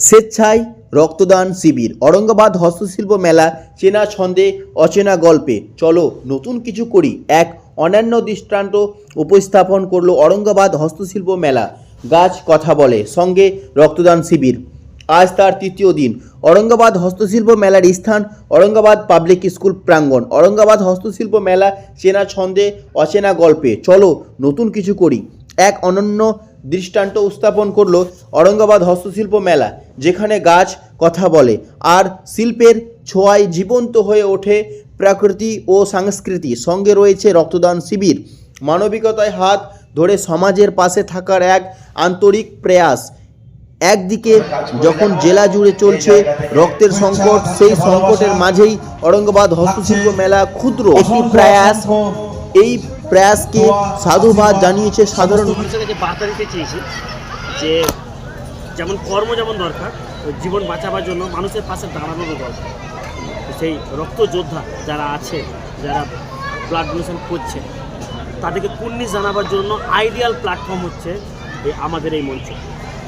স্বেচ্ছায় রক্তদান শিবির। औरंगाबाद হস্তশিল্প মেলা, চেনা ছন্দে অচেনা গল্পে, চলো নতুন কিছু করি, এক অনন্য দৃষ্টান্ত উপস্থাপন করলো औरंगाबाद হস্তশিল্প মেলা। গাছ কথা বলে সঙ্গে রক্তদান শিবির। আজ তার তৃতীয় দিন। औरंगाबाद হস্তশিল্প মেলার স্থান औरंगाबाद পাবলিক স্কুল প্রাঙ্গণ। औरंगाबाद হস্তশিল্প মেলা, চেনা ছন্দে অচেনা গল্পে, চলো নতুন কিছু করি, এক অনন্য দৃষ্টান্ত স্থাপন করলো औरंगाबाद হস্তশিল্প মেলা, যেখানে গাছ কথা বলে আর শিল্পের ছোঁয়ায় জীবন্ত হয়ে ওঠে প্রকৃতি ও সংস্কৃতি। সঙ্গে রয়েছে রক্তদান শিবির, মানবিকতায় হাত ধরে সমাজের পাশে থাকার এক আন্তরিক প্রয়াস। একদিকে যখন জেলা জুড়ে চলছে রক্তের সংকট, সেই সংকটের মাঝেই औरंगाबाद হস্তশিল্প মেলা ক্ষুদ্র একটি প্রয়াস। এই প্রয়াসকে সাধুবাদ জানিয়েছে সাধারণ মানুষের কাছে বার্তা দিতে চেয়েছি যে যেমন কর্ম যেমন দরকার, জীবন বাঁচাবার জন্য মানুষের পাশে দাঁড়ানোরও দরকার। সেই রক্ত যোদ্ধা যারা আছে, যারা ব্লাড ডোনেশন করছে, তাদেরকে কুর্নিশ জানাবার জন্য আইডিয়াল প্ল্যাটফর্ম হচ্ছে আমাদের এই মঞ্চ।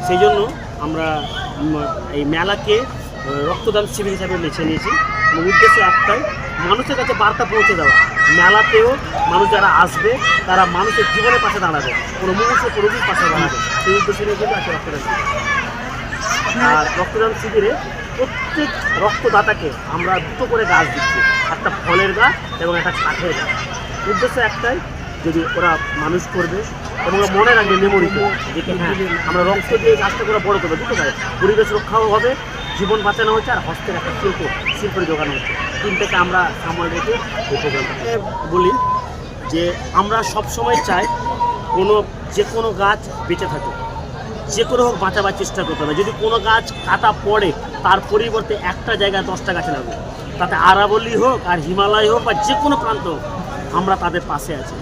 সেই জন্য আমরা এই মেলাকে রক্তদান শিবির হিসাবে বেছে নিয়েছি এবং উদ্দেশ্য একটাই, মানুষের কাছে বার্তা পৌঁছে দেওয়া। মেলাতেও মানুষ যারা আসবে তারা মানুষের জীবনের পাশে দাঁড়াবে, কোনো মুমূর্ষু রোগীর পাশে দাঁড়াবে, সেই উদ্দেশ্য নিয়ে কিন্তু আছে রক্তদান শিবির। আর রক্তদান শিবিরে প্রত্যেক রক্তদাতাকে আমরা দুটো করে গাছ দিচ্ছি, একটা ফলের গাছ এবং একটা কাঠের গাছ। উদ্দেশ্য একটাই, যদি ওরা মানুষ করবে এবং মনে রাখবে মেমোরিতে যে হ্যাঁ আমরা রক্ত দিয়ে গাছটা করে বড় করবে, দুটো গাছ, পরিবেশ রক্ষাও হবে, জীবন বাঁচানো হচ্ছে, আর হস্তের একটা শিল্পের যোগানো হচ্ছে। তিনটাকে আমরা সামনে রেখে এই প্রোগ্রামটাকে বলি যে আমরা সবসময় চাই যে কোনো গাছ বেঁচে থাকে, যে কোনো হোক বাঁচাবার চেষ্টা করতে হবে। যদি কোনো গাছ কাটা পড়ে, তার পরিবর্তে একটা জায়গায় 10টা গাছ লাগবে, তাতে আরাবল্লী হোক আর হিমালয় হোক বা যে কোনো প্রান্ত হোক, আমরা তাদের পাশে আছি।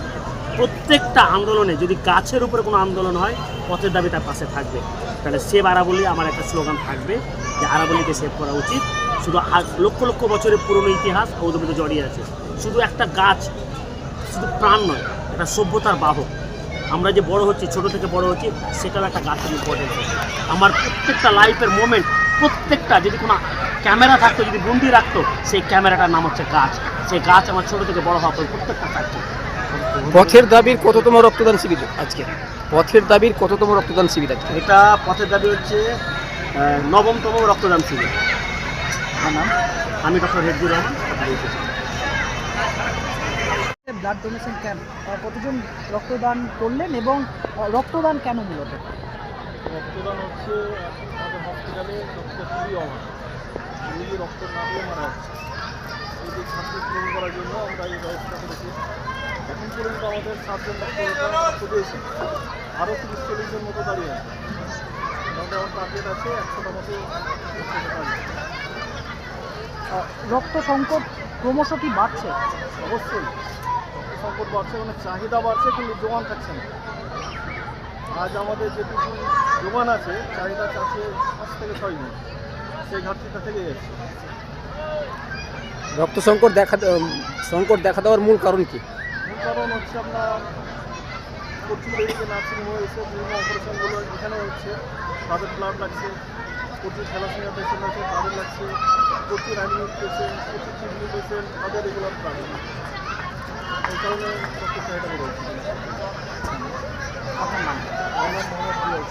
প্রত্যেকটা আন্দোলনে যদি গাছের উপরে কোনো আন্দোলন হয়, পথের দাবি তার পাশে থাকবে। তাহলে সেভ আরাবল্লী আমার একটা স্লোগান থাকবে যে আরাবল্লীকে সেভ করা উচিত। শুধু লক্ষ লক্ষ বছরের পুরনো ইতিহাস ঔদবিতে জড়িয়ে আছে। শুধু একটা গাছ শুধু প্রাণ নয়, একটা সভ্যতার বাহক। আমরা যে বড় হচ্ছি, ছোটো থেকে বড় হচ্ছি, সেটাও একটা গাছের ইম্পর্টেন্স আছে। আমার প্রত্যেকটা লাইফের মোমেন্ট, প্রত্যেকটা যদি কোনো ক্যামেরা থাকতো, যদি বন্দি রাখতো, সেই ক্যামেরাটার নাম হচ্ছে গাছ। সেই গাছ আমার ছোটো থেকে বড় হওয়া প্রত্যেকটা থাকছে। পথের দাবির কততম রক্তদান শিবির আজকে? পথের দাবির কততম রক্তদান শিবির আজকে? এটা পথের দাবি হচ্ছে 9তম রক্তদান শিবির। আমার নাম, আমি doctor Hefzur Rahman. Blood donation camp, কতজন রক্তদান করলেন এবং রক্তদান কেন মূলত? রক্তদান হচ্ছে আমাদের হসপিটালে রক্ত খুবই অভাব, রোগী রক্ত না দিয়ে মারা যাচ্ছে। এই যে ছাত্রী পূরণ করার জন্য আমরা এই ব্যবস্থা করেছি। এখন পর্যন্ত আমাদের 7জন রক্ত দিয়েছে, আরও 30-40 জন মতো দাঁড়িয়ে আছে। আমাদের আমার টার্গেট আছে 100টা মতো রক্ত সংকট ক্রমশ কি বাড়ছে? অবশ্যই রক্ত সংকট বাড়ছে, মানে চাহিদা বাড়ছে, কিন্তু যোগান থাকছে না। আজ আমাদের যেটুকু যোগান আছে, চাহিদা চাচ্ছে 5 থেকে 6 দিন, সেই ঘাটতিটা থেকে যাচ্ছে। রক্ত সংকট দেখা দেওয়ার মূল কারণ কি? মূল কারণ হচ্ছে আপনার প্রচুর এদিকে নার্সিংহোম হয়েছে, বিভিন্ন অপারেশনগুলো এখানে হচ্ছে, তাদের ব্লাড লাগছে। প্রচুর থ্যালাসেমিয়া পেশেন্ট আছে, তাদের লাগছে। প্রচুর অ্যানিমিক পেশেন্ট, প্রচুর কিডনি পেশেন্ট, তাদের রেগুলার প্রবলেম। এই কারণে রক্তের চাহিদা বেড়ে যাচ্ছে। আপনার নাম? আমার নাম মোহাম্মদ